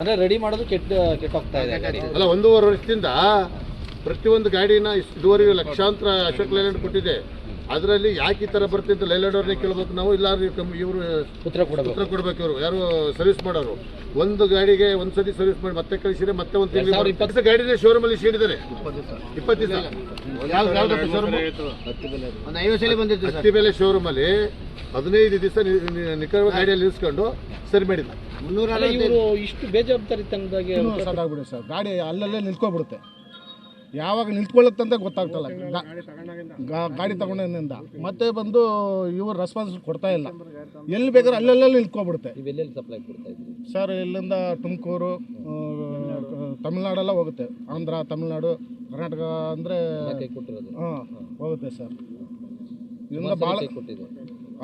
ಅಂದ್ರೆ ರೆಡಿ ಮಾಡೋದು ಕೆಟ್ಟೋಗ್ತಾ ಇದೆ ಗಾಡಿ. ಅಲ್ಲ, 1.5 ವರ್ಷದಿಂದ ಪ್ರತಿಯೊಂದು ಗಾಡಿನ ಇದುವರೆಗೂ ಲಕ್ಷಾಂತರ ಅಶೋಕ್ ಲೈಲ್ಯಾಂಡ್ ಕೊಟ್ಟಿದೆ. ಅದರಲ್ಲಿ ಯಾಕೆ ಈ ಥರ ಬರ್ತಿದೆ ಅಂತ ಲೈಲ್ಯಾಂಡ್ ಅವ್ರನ್ನೇ ಕೇಳಬೇಕು ನಾವು. ಇಲ್ಲ ಇವರು ಉತ್ತರ ಕೊಡಬೇಕು. ಇವರು ಯಾರು ಸರ್ವಿಸ್ ಮಾಡೋರು ಒಂದು ಗಾಡಿಗೆ ಒಂದ್ಸತಿ ಸರ್ವಿಸ್ ಮಾಡಿ ಮತ್ತೆ ಕಳಿಸಿದ್ರೆ ಮತ್ತೆ ಒಂದು ತಿಂಗಳು 20 ಗಾಡಿನ ಶೋರೂಮಲ್ಲಿ ಇಟ್ಟಿದ್ದಾರೆ. 20 ದಿವಸ ಹತ್ತಿ ಬೆಲೆ ಶೋರೂಮಲ್ಲಿ 15 ದಿವಸ ನಿಖರ ಗಾಡಿಯಲ್ಲಿ ನಿಲ್ಸ್ಕೊಂಡು ಸರಿ ಮಾಡಿಲ್ಲ. ಇಷ್ಟು ಬೇಜವಾಬ್ದಾರಿ ತಂದಾಗೆ ಸ್ಟಾರ್ಟ್ ಆಗ್ಬಿಡುತ್ತೆ ಸರ್. ಗಾಡಿ ಅಲ್ಲಲ್ಲೇ ನಿಂತ್ಕೊಬಿಡುತ್ತೆ. ಯಾವಾಗ ನಿಂತ್ಕೊಳ್ಳುತ್ತಂತ ಗೊತ್ತಾಗ್ತಲ್ಲ ಗಾಡಿ ತಗೊಂಡಿಂದ. ಮತ್ತೆ ಬಂದು ಇವರು ರೆಸ್ಪಾನ್ಸ್ ಕೊಡ್ತಾ ಇಲ್ಲ. ಎಲ್ಲಿ ಬೇಕಾದ್ರೆ ಅಲ್ಲೆಲ್ಲ ನಿಂತ್ಕೊಬಿಡುತ್ತೆ. ಇವೆಲ್ಲೆಲ್ಲಿ ಸಪ್ಲೈ ಕೊಡ್ತಾ ಇದ್ದೀವಿ ಸರ್ ಇಲ್ಲಿಂದ ತುಮಕೂರು, ತಮಿಳ್ನಾಡೆಲ್ಲ ಹೋಗುತ್ತೆ. ಆಂಧ್ರ, ತಮಿಳ್ನಾಡು, ಕರ್ನಾಟಕ ಅಂದರೆ ಹೋಗುತ್ತೆ ಸರ್. ಇದರಿಂದ ಭಾಳ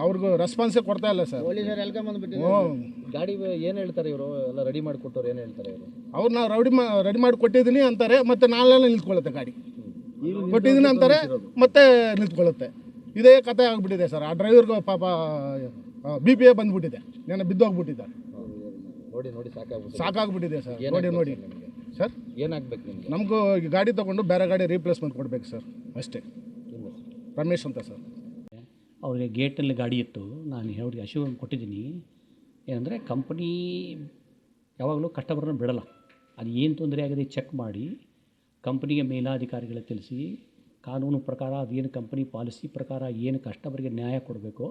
ಅವ್ರಿಗೂ ರೆಸ್ಪಾನ್ಸೇ ಕೊಡ್ತಾ ಇಲ್ಲ ಸರ್. ಗಾಡಿ ಏನು ಹೇಳ್ತಾರೆ ಇವರು ಎಲ್ಲ ರೆಡಿ ಮಾಡಿಕೊಟ್ಟವ್ರು? ಏನು ಹೇಳ್ತಾರೆ ಇವರು? ಅವ್ರು ನಾವು ರೆಡಿ ಮಾಡಿ ಕೊಟ್ಟಿದ್ದೀನಿ ಅಂತಾರೆ, ಮತ್ತೆ ನಾಳೆಲ್ಲ ನಿಂತ್ಕೊಳ್ಳುತ್ತೆ. ಗಾಡಿ ಕೊಟ್ಟಿದ್ದೀನಿ ಅಂತಾರೆ, ಮತ್ತೆ ನಿಂತ್ಕೊಳ್ಳುತ್ತೆ. ಇದೇ ಕಥೆ ಆಗಿಬಿಟ್ಟಿದೆ ಸರ್. ಆ ಡ್ರೈವರ್ಗೂ ಪಾಪ BPA ಬಂದ್ಬಿಟ್ಟಿದೆ. ನಾನು ಬಿದ್ದೋಗ್ಬಿಟ್ಟಿದ್ದೆ. ನೋಡಿ ಸಾಕಾಗ್ಬಿಟ್ಟಿದೆ ಸರ್. ನೋಡಿ ಸರ್, ಏನಾಗಬೇಕು ನಿಮಗೆ? ನಮಗೂ ಗಾಡಿ ತೊಗೊಂಡು ಬೇರೆ ಗಾಡಿ ರೀಪ್ಲೇಸ್ಮೆಂಟ್ ಕೊಡಬೇಕು ಸರ್, ಅಷ್ಟೇ. ರಮೇಶ್ ಅಂತ ಸರ್. ಅವ್ರಿಗೆ ಗೇಟಲ್ಲಿ ಗಾಡಿ ಇತ್ತು. ನಾನು ಅವ್ರಿಗೆ ಅಶ್ಯೂರೆನ್ಸ್ ಕೊಟ್ಟಿದ್ದೀನಿ ಏನಂದರೆ, ಕಂಪನಿ ಯಾವಾಗಲೂ ಕಸ್ಟಮರ್ನ ಬಿಡಲ್ಲ. ಅದು ಏನು ತೊಂದರೆ ಆಗಿದೆ ಚೆಕ್ ಮಾಡಿ ಕಂಪನಿಗೆ ಮೇಲಾಧಿಕಾರಿಗಳಿಗೆ ತಿಳಿಸಿ ಕಾನೂನು ಪ್ರಕಾರ ಅದೇನು ಕಂಪನಿ ಪಾಲಿಸಿ ಪ್ರಕಾರ ಏನು ಕಸ್ಟಮರ್ಗೆ ನ್ಯಾಯ ಕೊಡಬೇಕೋ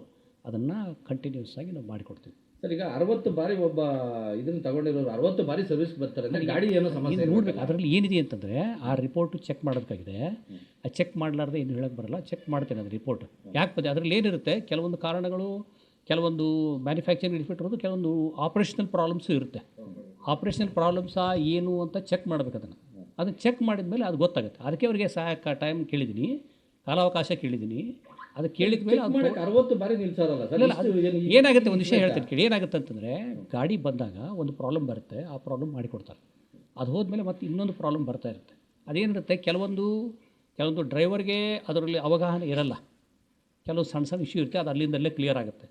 ಅದನ್ನು ಕಂಟಿನ್ಯೂಸ್ ಆಗಿ ನಾವು ಮಾಡಿಕೊಡ್ತೀವಿ ಸರ್. ಈಗ 60 ಬಾರಿ ಒಬ್ಬ ಇದನ್ನು ತಗೊಂಡಿರೋರು 60 ಬಾರಿ ಸರ್ವಿಸ್ ಬರ್ತಾರೆ ಅಂದರೆ ಗಾಡಿ ಏನೋ ಸಮಸ್ಯೆ ನೋಡಬೇಕು. ಅದರಲ್ಲಿ ಏನಿದೆ ಅಂತಂದರೆ ಆ ರಿಪೋರ್ಟು ಚೆಕ್ ಮಾಡೋದಕ್ಕಾಗಿದೆ. ಆ ಚೆಕ್ ಮಾಡಲಾರ್ದೆ ಏನು ಹೇಳೋಕ್ಕೆ ಬರಲ್ಲ. ಚೆಕ್ ಮಾಡ್ತೇನೆ ಅದು ರಿಪೋರ್ಟ್. ಯಾಕೆ ಬಂದೆ ಅದರಲ್ಲಿ ಏನಿರುತ್ತೆ, ಕೆಲವೊಂದು ಕಾರಣಗಳು, ಕೆಲವೊಂದು ಮ್ಯಾನುಫ್ಯಾಕ್ಚರಿಂಗ್ ಡಿಫೆಕ್ಟ್ ಇರೋದು, ಕೆಲವೊಂದು ಆಪ್ರೇಷನಲ್ ಪ್ರಾಬ್ಲಮ್ಸು ಇರುತ್ತೆ. ಆಪ್ರೇಷನಲ್ ಪ್ರಾಬ್ಲಮ್ಸಾ ಏನು ಅಂತ ಚೆಕ್ ಮಾಡಬೇಕು. ಅದನ್ನು ಚೆಕ್ ಮಾಡಿದ ಮೇಲೆ ಅದು ಗೊತ್ತಾಗುತ್ತೆ. ಅದಕ್ಕೆ ಅವರಿಗೆ ಟೈಮ್ ಕೇಳಿದ್ದೀನಿ, ಕಾಲಾವಕಾಶ ಕೇಳಿದ್ದೀನಿ. ಅದು ಕೇಳಿದ ಮೇಲೆ 60 ಬಾರಿ ನಿಲ್ಸೋದಲ್ಲ ಸರ್. ಏನಾಗುತ್ತೆ, ಒಂದು ವಿಷಯ ಹೇಳ್ತೀನಿ ಕೇಳಿ. ಏನಾಗುತ್ತೆ ಅಂತಂದರೆ, ಗಾಡಿ ಬಂದಾಗ ಒಂದು ಪ್ರಾಬ್ಲಮ್ ಬರುತ್ತೆ, ಆ ಪ್ರಾಬ್ಲಮ್ ಮಾಡಿಕೊಡ್ತಾರೆ. ಅದು ಹೋದ್ಮೇಲೆ ಮತ್ತೆ ಇನ್ನೊಂದು ಪ್ರಾಬ್ಲಮ್ ಬರ್ತಾ ಇರುತ್ತೆ. ಅದೇನಿರುತ್ತೆ, ಕೆಲವೊಂದು ಡ್ರೈವರ್ಗೆ ಅದರಲ್ಲಿ ಅವಗಾಹನೆ ಇರಲ್ಲ. ಕೆಲವು ಸಣ್ಣ ಇಶ್ಯೂ ಇರುತ್ತೆ, ಅದು ಅಲ್ಲಿಂದಲ್ಲೇ ಕ್ಲಿಯರ್ ಆಗುತ್ತೆ.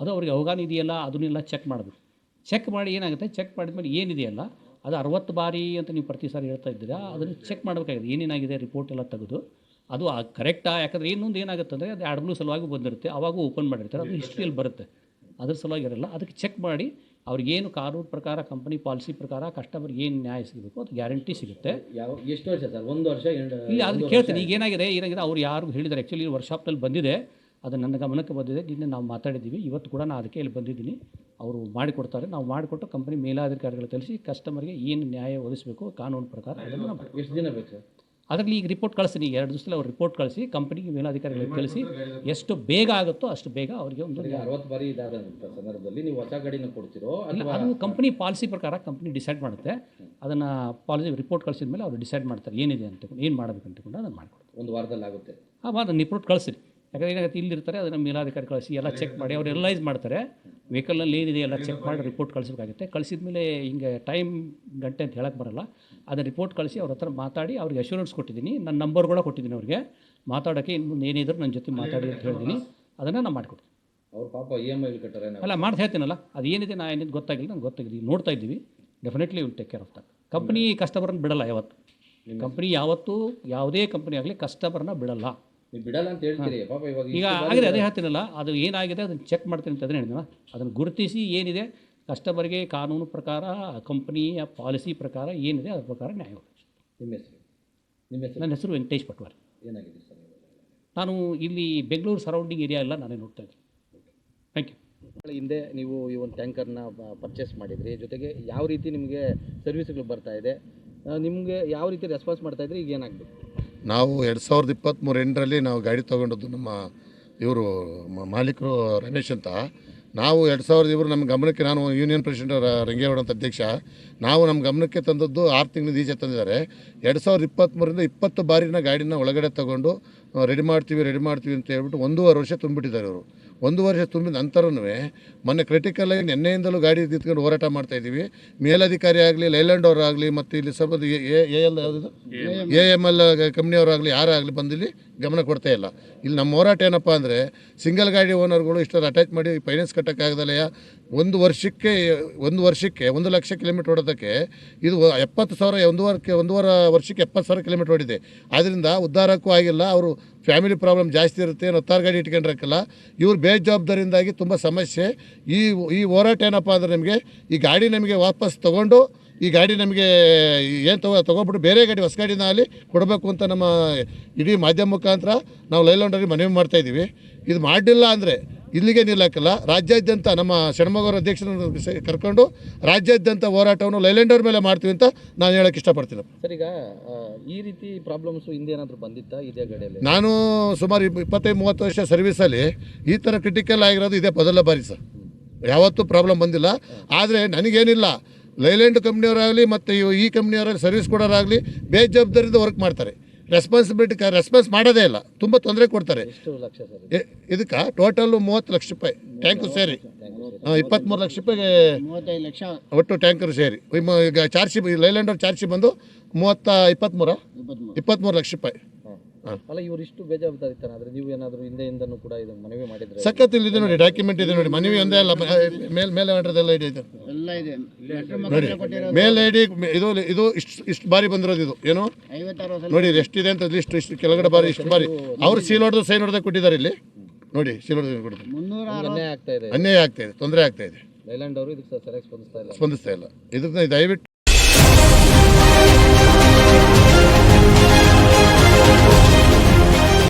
ಅದು ಅವ್ರಿಗೆ ಅವಗಾಹನೆ ಇದೆಯಲ್ಲ ಅದನ್ನೆಲ್ಲ ಚೆಕ್ ಮಾಡಬೇಕು. ಚೆಕ್ ಮಾಡಿ ಏನಾಗುತ್ತೆ, ಚೆಕ್ ಮಾಡಿದ್ಮೇಲೆ ಏನಿದೆಯಲ್ಲ ಅದು 60 ಬಾರಿ ಅಂತ ನೀವು ಪ್ರತಿ ಸಾರಿ ಹೇಳ್ತಾ ಇದ್ದೀರಾ, ಅದನ್ನು ಚೆಕ್ ಮಾಡಬೇಕಾಗಿದೆ. ಏನೇನಾಗಿದೆ ರಿಪೋರ್ಟ್ ಎಲ್ಲ ತೆಗೆದು ಅದು ಕರೆಕ್ಟಾ. ಯಾಕಂದರೆ ಇನ್ನೊಂದು ಏನಾಗುತ್ತೆ ಅಂದರೆ, ಅದು AdBlue ಸಲುವಾಗಿ ಬಂದಿರುತ್ತೆ, ಅವಾಗೂ ಓಪನ್ ಮಾಡಿರ್ತಾರೆ, ಅದು ಹಿಸ್ಟ್ರಿಯಲ್ಲಿ ಬರುತ್ತೆ, ಅದ್ರ ಸಲುವಾಗಿ ಇರಲ್ಲ. ಅದಕ್ಕೆ ಚೆಕ್ ಮಾಡಿ ಅವ್ರಿಗೇನು ಕಾನೂನು ಪ್ರಕಾರ ಕಂಪನಿ ಪಾಲಿಸಿ ಪ್ರಕಾರ ಕಸ್ಟಮರ್ಗೆ ಏನು ನ್ಯಾಯ ಸಿಗಬೇಕು ಅದು ಗ್ಯಾರಂಟಿ ಸಿಗುತ್ತೆ. ಎಷ್ಟು ವರ್ಷ ಸರ್? 1 ವರ್ಷ? ಇಲ್ಲ, ಅದನ್ನು ಕೇಳ್ತೀನಿ. ಈಗ ಏನಾಗಿದೆ ಅವ್ರು ಯಾರು ಹೇಳಿದ್ದಾರೆ, ಆ್ಯಕ್ಚುಲಿ ವರ್ಕ್ಶಾಪ್ನಲ್ಲಿ ಬಂದಿದೆ, ಅದು ನನ್ನ ಗಮನಕ್ಕೆ ಬಂದಿದೆ. ನಿನ್ನೆ ನಾವು ಮಾತಾಡಿದ್ದೀವಿ, ಇವತ್ತು ಕೂಡ ನಾನು ಅದಕ್ಕೆ ಇಲ್ಲಿ ಬಂದಿದ್ದೀನಿ. ಅವರು ಮಾಡಿಕೊಡ್ತಾರೆ. ನಾವು ಮಾಡಿಕೊಟ್ಟು ಕಂಪನಿ ಮೇಲಾಧಿಕಾರಿಗಳು ತಿಳಿಸಿ ಕಸ್ಟಮರ್ಗೆ ಏನು ನ್ಯಾಯ ಒದಗಿಸಬೇಕು ಕಾನೂನು ಪ್ರಕಾರ ಅದನ್ನು ನಾವು ಮಾಡ್ತೀವಿ. ಎಷ್ಟು ದಿನ ಬೇಕು ಸರ್? ಅದರಲ್ಲಿ ಈಗ ರಿಪೋರ್ಟ್ ಕಳಿಸ್ತೀನಿ. 2 ದಿವಸದಲ್ಲಿ ಅವ್ರು ರಿಪೋರ್ಟ್ ಕಳಿಸಿ ಕಂಪನಿಗೆ ಮೇಲಾಧಿಕಾರಿಗಳಿಗೆ ತಿಳಿಸಿ ಎಷ್ಟು ಬೇಗ ಆಗುತ್ತೋ ಅಷ್ಟು ಬೇಗ ಅವರಿಗೆ ಒಂದು 60 ಬಾರಿ ಇದಾದ ಸಂದರ್ಭದಲ್ಲಿ ನೀವು ಹೊಸ ಗಾಡಿನ ಕೊಡ್ತಿರೋ ಅಥವಾ ಅದು ಕಂಪನಿ ಪಾಲಿಸಿ ಪ್ರಕಾರ ಕಂಪನಿ ಡಿಸೈಡ್ ಮಾಡುತ್ತೆ. ಅದನ್ನು ಪಾಲಿಸಿ ರಿಪೋರ್ಟ್ ಕಳಿಸಿದ ಮೇಲೆ ಅವರು ಡಿಸೈಡ್ ಮಾಡ್ತಾರೆ ಏನಿದೆ ಅಂತ, ಏನು ಮಾಡಬೇಕು ಅಂತಕೊಂಡು ಅದನ್ನು ಮಾಡಿಕೊಡ್ತಾರೆ. 1 ವಾರದಲ್ಲಿ ಆಗುತ್ತೆ. ಅದನ್ನು ರಿಪೋರ್ಟ್ ಕಳಿಸ್ರಿ. ಯಾಕಂದರೆ ಏನಾಗುತ್ತೆ, ಇಲ್ಲಿರ್ತಾರೆ, ಅದನ್ನು ಮೇಲಾಧಿಕಾರಿ ಕಳಿಸಿ ಎಲ್ಲ ಚೆಕ್ ಮಾಡಿ ಅವ್ರು ಎನಲೈಸ್ ಮಾಡ್ತಾರೆ. ವೆಹಿಕಲ್ನಲ್ಲಿ ಏನಿದೆ ಎಲ್ಲ ಚೆಕ್ ಮಾಡಿ ರಿಪೋರ್ಟ್ ಕಳಿಸ್ಬೇಕಾಗುತ್ತೆ. ಕಳಿಸಿದ ಮೇಲೆ ಹಿಂಗೆ ಟೈಮ್ ಗಂಟೆ ಅಂತ ಹೇಳಕ್ಕೆ ಬರಲ್ಲ. ಅದನ್ನು ರಿಪೋರ್ಟ್ ಕಳಿಸಿ ಅವ್ರ ಹತ್ರ ಮಾತಾಡಿ ಅವ್ರಿಗೆ ಅಶ್ಯೂರೆನ್ಸ್ ಕೊಟ್ಟಿದ್ದೀನಿ. ನನ್ನ ನಂಬರ್ ಕೂಡ ಕೊಟ್ಟಿದ್ದೀನಿ ಅವ್ರಿಗೆ ಮಾತಾಡೋಕ್ಕೆ. ಇನ್ನು ಏನಿದ್ರು ನನ್ನ ಜೊತೆ ಮಾತಾಡಿ ಅಂತ ಹೇಳಿದ್ದೀನಿ. ಅದನ್ನು ನಾನು ಮಾಡಿಕೊಡ್ತೀನಿ. ಅವ್ರು ಪಾಪ EMI ಕಟ್ಟಾರೆ ಅಲ್ಲ ಮಾಡ್ತಾ ಹೇಳ್ತೀನಲ್ಲ, ಅದು ಏನಿದೆ ನಾ ಏನಿದೆ ಗೊತ್ತಾಗಿಲ್ಲ, ನಂಗೆ ಗೊತ್ತಾಗಿದೆ. ನೋಡ್ತಾ ಇದ್ದೀವಿ. Definitely will take care of that. Company ಕಸ್ಟಮರ್ನ ಬಿಡಲ್ಲ ಯಾವತ್ತು. ಕಂಪ್ನಿ ಯಾವತ್ತೂ ಯಾವುದೇ ಕಂಪ್ನಿ ಆಗಲಿ ಕಸ್ಟಮರ್ನ ಬಿಡಲ್ಲ. ನೀವು ಬಿಡಲ್ಲ ಅಂತ ಹೇಳ್ತೀರಿ ಪಾಪ. ಇವಾಗ ಈಗ ಆಗಿದೆ, ಅದೇ ಹೇಳ್ತೀನಲ್ಲ, ಅದು ಏನಾಗಿದೆ ಅದನ್ನು ಚೆಕ್ ಮಾಡ್ತೀನಿ ಅಂತ ಅದನ್ನೇ ಹೇಳಿದ್ನಲ್ಲ. ಅದನ್ನು ಗುರುತಿಸಿ ಏನಿದೆ ಕಸ್ಟಮರ್ಗೆ ಕಾನೂನು ಪ್ರಕಾರ ಕಂಪ್ನಿಯ ಪಾಲಿಸಿ ಪ್ರಕಾರ ಏನಿದೆ ಅದ್ರ ಪ್ರಕಾರ ನ್ಯಾಯ ಒದಗಿಸ್ತೀನಿ. ನಿಮ್ಮ ಹೆಸರು? ನನ್ನ ಹೆಸರು ವೆಂಕಟೇಶ್ ಪಟ್ವಾರಿ. ಏನಾಗಿದೆ ಸರ್? ನಾನು ಇಲ್ಲಿ ಬೆಂಗಳೂರು ಸರೌಂಡಿಂಗ್ ಏರಿಯಾ ಎಲ್ಲ ನಾನೇ ನೋಡ್ತಾ ಇದ್ದೀನಿ. Thank you. ಹಿಂದೆ ನೀವು ಈ ಒಂದು ಟ್ಯಾಂಕರ್ನ ಪರ್ಚೇಸ್ ಮಾಡಿದ್ರಿ, ಜೊತೆಗೆ ಯಾವ ರೀತಿ ನಿಮಗೆ ಸರ್ವಿಸ್ಗಳು ಬರ್ತಾ ಇದೆ, ನಿಮಗೆ ಯಾವ ರೀತಿ ರೆಸ್ಪಾನ್ಸ್ ಮಾಡ್ತಾಯಿದ್ರಿ, ಈಗ ಏನಾಗಬೇಕು? ನಾವು 2023 ಎಂಡರಲ್ಲಿ ನಾವು ಗಾಡಿ ತೊಗೊಂಡದ್ದು. ನಮ್ಮ ಇವರು ಮಾಲೀಕರು ರಮೇಶ್ ಅಂತ. ನಾವು 2000 ಇವರು ನಮ್ಮ ಗಮನಕ್ಕೆ, ನಾನು ಯೂನಿಯನ್ ಪ್ರೆಸಿಡೆಂಟ್ ರಂಗೇಗೌಡ ಅಂತ ಅಧ್ಯಕ್ಷ, ನಾವು ನಮ್ಮ ಗಮನಕ್ಕೆ ತಂದದ್ದು 6 ತಿಂಗಳು ಈಚೆ ತಂದಿದ್ದಾರೆ. 2023ರಿಂದ 20 ಬಾರಿನ ಗಾಡಿನ ಒಳಗಡೆ ತೊಗೊಂಡು ರೆಡಿ ಮಾಡ್ತೀವಿ ಅಂತ ಹೇಳ್ಬಿಟ್ಟು 1.5 ವರ್ಷ ತುಂಬಿಟ್ಟಿದ್ದಾರೆ ಇವರು. 1 ವರ್ಷ ತುಂಬಿದ ನಂತರನೂ ಮೊನ್ನೆ ಕ್ರಿಟಿಕಲಾಗಿ ನಿನ್ನೆಯಿಂದಲೂ ಗಾಡಿ ನಿಂತ್ಕೊಂಡು ಹೋರಾಟ ಮಾಡ್ತಾಯಿದ್ದೀವಿ. ಮೇಲಧಿಕಾರಿ ಆಗಲಿ, ಲೈಲ್ಯಾಂಡ್ ಅವರಾಗಲಿ, ಮತ್ತು ಇಲ್ಲಿ ಸ್ವಲ್ಪ AML ಕಂಪ್ನಿಯವರಾಗಲಿ ಯಾರಾಗಲಿ ಬಂದಿಲ್ಲಿ ಗಮನ ಕೊಡ್ತಾ ಇಲ್ಲ. ಇಲ್ಲಿ ನಮ್ಮ ಹೋರಾಟ ಏನಪ್ಪ ಅಂದರೆ ಸಿಂಗಲ್ ಗಾಡಿ ಓನರ್ಗಳು ಇಷ್ಟೊಂದು ಅಟ್ಯಾಚ್ ಮಾಡಿ ಫೈನಾನ್ಸ್ ಕಟ್ಟೋಕ್ಕಾಗದಲ್ಲಯ್ಯ. ಒಂದು ವರ್ಷಕ್ಕೆ 1 ಲಕ್ಷ ಕಿಲೋಮೀಟ್ರ್ ಓಡೋದಕ್ಕೆ ಇದು 70,000 ಒಂದೂವರೆ ವರ್ಷಕ್ಕೆ 70,000 ಕಿಲೋಮೀಟ್ರ್ ಓಡಿದೆ. ಆದ್ದರಿಂದ ಉದ್ಧಾರಕ್ಕೂ ಆಗಿಲ್ಲ. ಅವರು ಫ್ಯಾಮಿಲಿ ಪ್ರಾಬ್ಲಮ್ ಜಾಸ್ತಿ ಇರುತ್ತೆ, ಹತ್ತಾರು ಗಾಡಿ ಇಟ್ಕೊಂಡಿರಕ್ಕಲ್ಲ. ಇವ್ರು ಬೇಜವಾಬ್ದಾರಿಯಿಂದಾಗಿ ತುಂಬ ಸಮಸ್ಯೆ. ಈ ಹೋರಾಟ ಏನಪ್ಪ ಅಂದರೆ ನಿಮಗೆ ಈ ಗಾಡಿ ನಮಗೆ ವಾಪಸ್ ತೊಗೊಂಡು ಈ ಗಾಡಿ ನಮಗೆ ಏನು ತೊಗೊಬಿಟ್ಟು ಬೇರೆ ಗಾಡಿ ಹೊಸ ಗಾಡಿನ ಅಲ್ಲಿ ಕೊಡಬೇಕು ಅಂತ ನಮ್ಮ ಇಡೀ ಮಾಧ್ಯಮ ಮುಖಾಂತರ ನಾವು ಲೈಲ್ಯಾಂಡರಿಗೆ ಮನವಿ ಮಾಡ್ತಾಯಿದ್ದೀವಿ. ಇದು ಮಾಡಲಿಲ್ಲ ಅಂದರೆ ಇಲ್ಲಿಗೆ ನಿಲ್ಲಕ್ಕಲ್ಲ, ರಾಜ್ಯಾದ್ಯಂತ ನಮ್ಮ ಷಣ್ಮಗೌರ ಅಧ್ಯಕ್ಷರನ್ನು ಕರ್ಕೊಂಡು ರಾಜ್ಯಾದ್ಯಂತ ಹೋರಾಟವನ್ನು ಲೈಲ್ಯಾಂಡರ್ ಮೇಲೆ ಮಾಡ್ತೀವಿ ಅಂತ ನಾನು ಹೇಳೋಕ್ಕೆ ಇಷ್ಟಪಡ್ತೀನಿ. ಸರ್, ಈಗ ಈ ರೀತಿ ಪ್ರಾಬ್ಲಮ್ಸು ಹಿಂದೆ ಏನಾದರೂ ಬಂದಿತ್ತಾ ಇದೇ ಗಾಡಿಯಲ್ಲಿ? ನಾನು ಸುಮಾರು 25-30 ವರ್ಷ ಸರ್ವಿಸಲ್ಲಿ ಈ ಥರ ಕ್ರಿಟಿಕಲ್ ಆಗಿರೋದು ಇದೇ ಮೊದಲ ಬಾರಿ ಸರ್. ಯಾವತ್ತೂ ಪ್ರಾಬ್ಲಮ್ ಬಂದಿಲ್ಲ. ಆದರೆ ನನಗೇನಿಲ್ಲ, ಲೈಲ್ಯಾಂಡ್ ಕಂಪ್ನಿಯವರಾಗಲಿ ಮತ್ತು ಈ ಕಂಪ್ನಿಯವರಾಗಲಿ ಸರ್ವಿಸ್ ಕೊಡೋರಾಗಲಿ ಬೇಜವಾಬ್ದಾರಿಯಿಂದ ವರ್ಕ್ ಮಾಡ್ತಾರೆ. ರೆಸ್ಪಾನ್ಸ್ ಮಾಡೋದೇ ಇಲ್ಲ, ತುಂಬ ತೊಂದರೆ ಕೊಡ್ತಾರೆ. ಎಷ್ಟು ಲಕ್ಷ ಸರ್ ಇದಕ್ಕೆ ಟೋಟಲ್ 30 ಲಕ್ಷ ರೂಪಾಯಿ ಟ್ಯಾಂಕರ್ ಸೇರಿ 23 ಲಕ್ಷ ರೂಪಾಯಿಗೆ 35 ಲಕ್ಷ ಒಟ್ಟು ಟ್ಯಾಂಕರ್ ಸೇರಿ. ಈಗ ಚಾರ್ಜಿ ಲೈಲ್ಯಾಂಡರ್ ಚಾರ್ಜಿ ಬಂದು 23 ಲಕ್ಷ ರೂಪಾಯಿ. ಅಲ್ಲ, ಇವರು ಇಷ್ಟು ಬೇಜವಾಬ್ದಾರಿತನ ಆದರೆ ನೀವು ಏನಾದರೂ ಹಿಂದೆಯಿಂದನೂ ಕೂಡ ಇದು ಮನವಿ ಮಾಡಿದ್ರೆ? ಸಖತ್ ಇಲ್ಲಿದೆ ನೋಡಿ, ಡಾಕ್ಯುಮೆಂಟ್ ಇದೆ ನೋಡಿ. ಮನವಿ ಒಂದೇ ಅಲ್ಲ, ಮೇಲೆ ಮಾಡಿರೋದೆಲ್ಲ ಇದೆ ಎಲ್ಲ ಇದೆ. ನೋಡಿ, ಮೇಲ್ ಐ ಡಿ ಇದು ಇಷ್ಟು ಬಾರಿ ಬಂದಿರೋದು. ಇದು ಏನು 56 ನೋಡಿ, ಎಷ್ಟಿದೆ ಅಂತ ಲಿಸ್ಟ್, ಇಷ್ಟು ಕೆಳಗಡೆ ಬಾರಿ ಇಷ್ಟು ಬಾರಿ ಅವರು ಸೀಲ್ ಹೊಡೆದು ಸೈನ್ ಹೊಡೆದ ಕೊಟ್ಟಿದ್ದಾರೆ. ಇಲ್ಲಿ ನೋಡಿ, ಸೀಲ್ ಹೊಡೆದು ಕೊಟ್ಟಿದ್ದಾರೆ. 306 ಅನ್ಯಾಯ ಆಗ್ತಾ ಇದೆ. ಅನ್ಯಾಯ ಆಗ್ತಾ ಇದೆ, ತೊಂದರೆ ಆಗ್ತಾ ಇದೆ. ಲೈಲ್ಯಾಂಡ್ ಅವರು ಇದಕ್ಕೆ ಸರಿಯಾಗಿ ಸ್ಪಂದಿಸ್ತಾ ಇಲ್ಲ. ಇದಕ್ಕೆ ದಯವಿಟ್ಟು